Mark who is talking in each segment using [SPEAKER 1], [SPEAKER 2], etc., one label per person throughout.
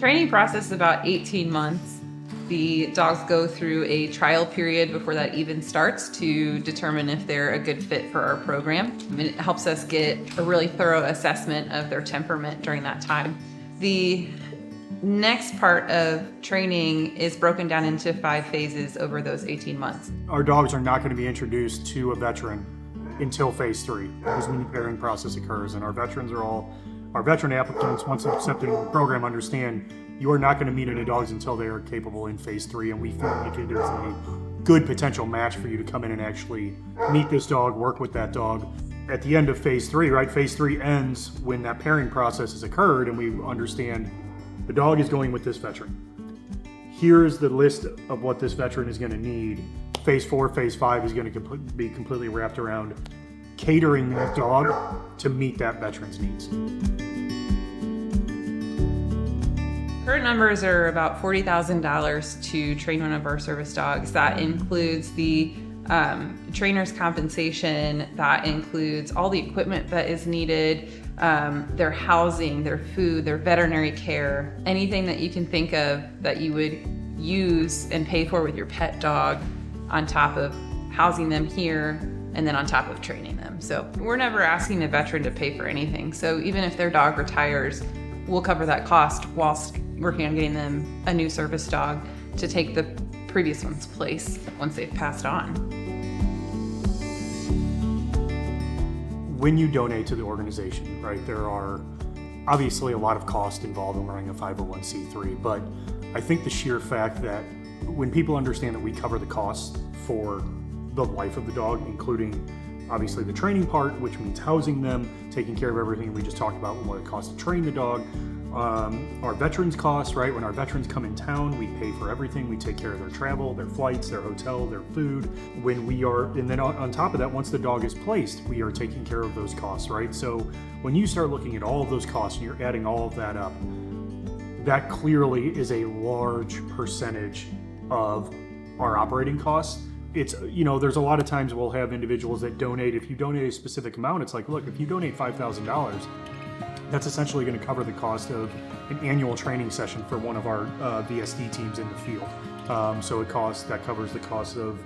[SPEAKER 1] Training process is about 18 months. The dogs go through a trial period before that even starts to determine if they're a good fit for our program. And it helps us get a really thorough assessment of their temperament during that time. The next part of training is broken down into 5 phases over those 18 months.
[SPEAKER 2] Our dogs are not going to be introduced to a veteran until phase 3, because when the pairing process occurs, and our veteran applicants, once accepted in the program, understand you are not going to meet any dogs until they are capable in phase 3, and we feel like it is a good potential match for you to come in and actually meet this dog, work with that dog. At the end of phase 3, right, phase 3 ends when that pairing process has occurred and we understand the dog is going with this veteran. Here's the list of what this veteran is going to need. Phase 4, phase 5 is going to be completely wrapped around catering that dog to meet that veteran's needs.
[SPEAKER 1] Current numbers are about $40,000 to train one of our service dogs. That includes the trainer's compensation, that includes all the equipment that is needed, their housing, their food, their veterinary care, anything that you can think of that you would use and pay for with your pet dog, on top of housing them here and then on top of training them. So we're never asking the veteran to pay for anything. So even if their dog retires, we'll cover that cost whilst working on getting them a new service dog to take the previous one's place once they've passed on.
[SPEAKER 2] When you donate to the organization, right, there are obviously a lot of cost involved in running a 501c3, but I think the sheer fact that when people understand that we cover the costs for the life of the dog, including obviously the training part, which means housing them, taking care of everything we just talked about, what it costs to train the dog, our veterans costs, right? When our veterans come in town, we pay for everything. We take care of their travel, their flights, their hotel, their food. And then on top of that, once the dog is placed, we are taking care of those costs, right? So when you start looking at all of those costs and you're adding all of that up, that clearly is a large percentage of our operating costs. It's, there's a lot of times we'll have individuals that donate. If you donate a specific amount, it's like, look, if you donate $5,000, that's essentially going to cover the cost of an annual training session for one of our VSD teams in the field. So that covers the cost of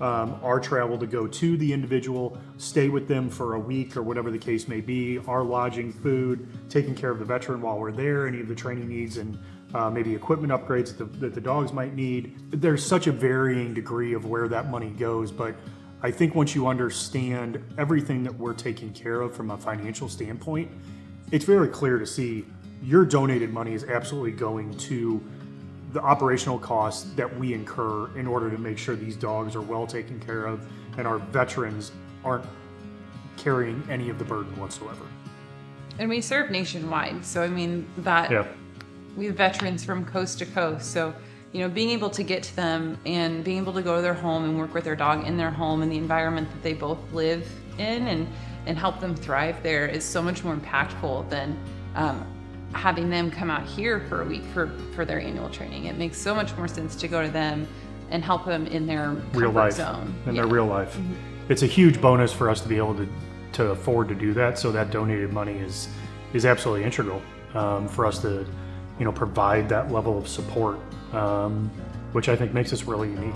[SPEAKER 2] our travel to go to the individual, stay with them for a week or whatever the case may be, our lodging, food, taking care of the veteran while we're there, any of the training needs, and maybe equipment upgrades that the dogs might need. There's such a varying degree of where that money goes, but I think once you understand everything that we're taking care of from a financial standpoint, it's very clear to see your donated money is absolutely going to the operational costs that we incur in order to make sure these dogs are well taken care of and our veterans aren't carrying any of the burden whatsoever.
[SPEAKER 1] And we serve nationwide, so we have veterans from coast to coast. So, being able to get to them and being able to go to their home and work with their dog in their home and the environment that they both live in and help them thrive there is so much more impactful than having them come out here for a week for their annual training. It makes so much more sense to go to them and help them in their
[SPEAKER 2] real life
[SPEAKER 1] zone.
[SPEAKER 2] Their real life. Mm-hmm. It's a huge bonus for us to be able to afford to do that. So that donated money is absolutely integral for us to provide that level of support, which I think makes us really unique.